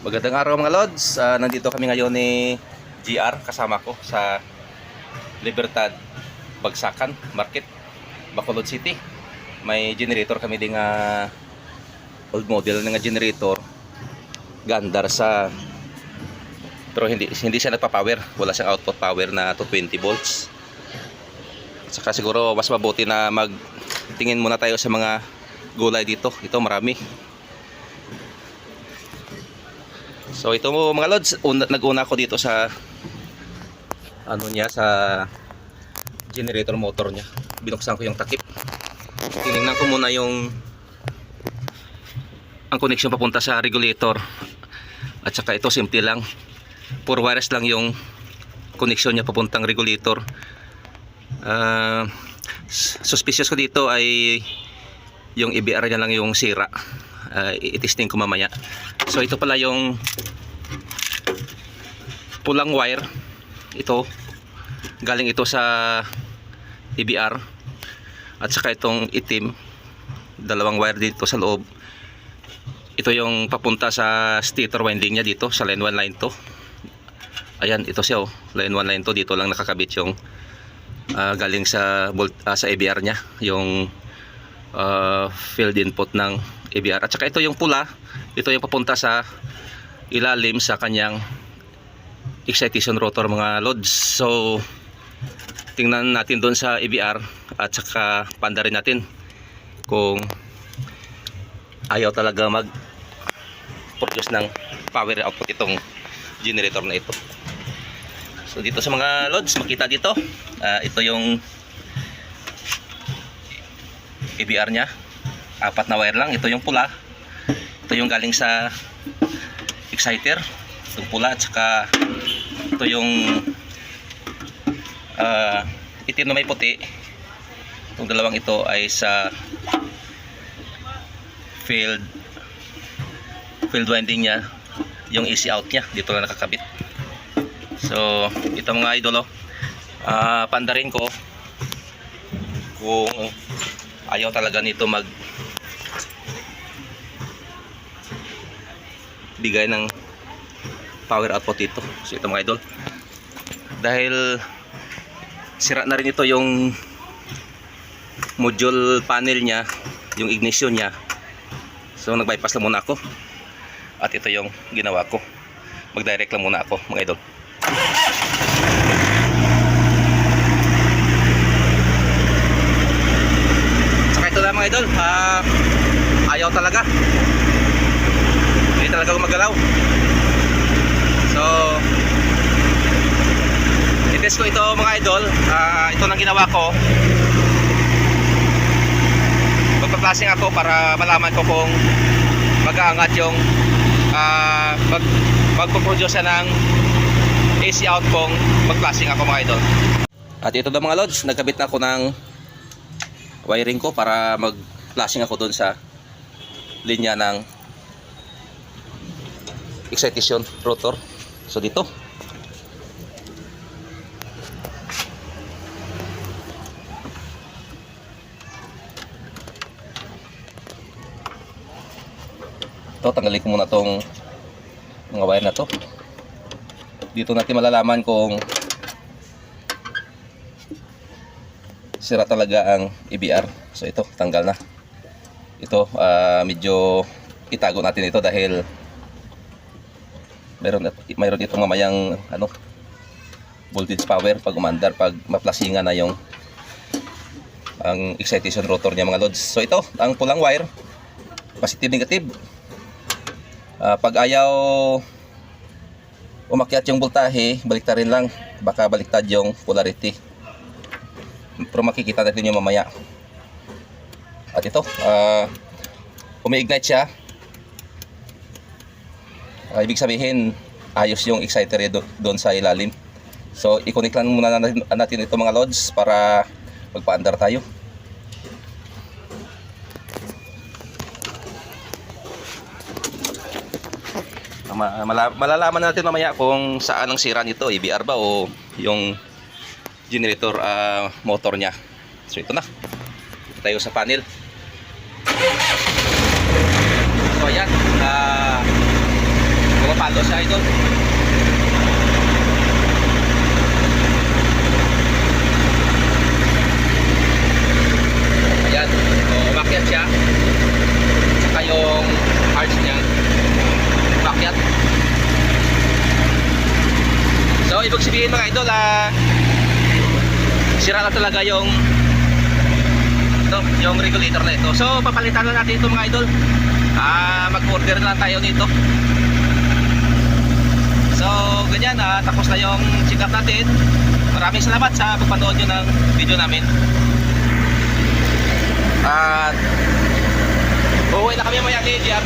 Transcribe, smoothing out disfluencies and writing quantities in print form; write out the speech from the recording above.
Magandang araw mga Lods. Nandito kami ngayon ni GR, kasama ko sa Libertad Bagsakan Market, Bacolod City. May generator kami ding old model nga generator, gandar sa, pero hindi siya nagpa-power. Wala siyang output power na 220 volts. Saka siguro mas mabuti na magtingin muna tayo sa mga gulay dito. Ito marami. So ito mo mga Lods, nag-una ako dito sa sa generator motor niya. Binuksan ko yung takip. Tinignan ko muna ang connection papunta sa regulator. At saka ito simple lang. Pure wires lang yung connection niya papuntang regulator. Suspicious ko dito ay yung EBR niya lang yung sira. I-testing ko mamaya. So ito pala yung pulang wire. Ito galing ito sa EBR. At saka itong itim, dalawang wire dito sa loob. Ito yung papunta sa stator winding niya dito sa line 1 line 2. Ayan, ito siya line 1 line 2. Dito lang nakakabit yung galing sa EBR niya, yung field input ng EBR. At saka ito yung pula, ito yung papunta sa ilalim sa kanyang excitation rotor mga Lods. So tingnan natin doon sa EBR at saka panda rin natin kung ayaw talaga mag produce ng power output itong generator na ito. So dito sa mga Lods, makita dito, ito yung EBR nya, 4 na wire lang. Ito yung pula, ito yung galing sa exciter, itong pula, at saka ito yung itim na may puti. Itong dalawang ito ay sa field winding nya, yung easy out nya, dito na nakakabit. So ito mga idolo, pandarin ko kung ayaw talaga nito mag bigay ng power output dito. So ito mga idol, dahil sira na rin ito yung module panel nya, yung ignition nya, so nag-bypass lang muna ako. At ito yung ginawa ko, mag-direct lang muna ako mga idol. Saka ito lang mga idol, ayaw talaga, hindi talaga gumagalaw. So i-test ko ito mga idol. Ito lang ginawa ko, magpa-flashing ako para malaman ko kung mag-aangat yung magpo-produce ng AC out kung mag-flashing ako mga idol. At ito na mga Lods, nagkabit na ako ng wiring ko para mag-flashing ako doon sa linya ng excitation rotor. So dito tanggalin ko muna tong mga wire na to. Dito natin malalaman kung sira talaga ang EBR. So ito, tanggal na. Ito, medyo itago natin ito dahil mayroon itong mamayang voltage power pag umandar, pag maplasingan na yung ang excitation rotor niya mga Lods. So ito, ang pulang wire, positive negative. Pag ayaw umakyat yung voltahe, baliktarin lang, baka baliktad yung polarity. Pero makikita natin yung mamaya. At ito, umi-ignite siya. Ibig sabihin ayos yung exciter doon sa ilalim. So i-connect lang muna natin ito mga Lods para magpa-andar tayo. Malalaman natin mamaya kung saan ang sira nito, EBR ba o yung generator motor nya. So ito na, ito tayo sa panel. So ayan, Ito si Idol. Ayan. So, umakyat siya. Saka yung arch niya. Umakyat. So, ibig sabihin mga idol, sira na talaga yung regulator na ito. So, papalitan na natin ito mga idol. Mag-order na lang tayo nito. So, ganyan, tapos na yung check up natin. Maraming salamat sa pagpanood nyo ng video namin. At uuwi na kami maya ni JR.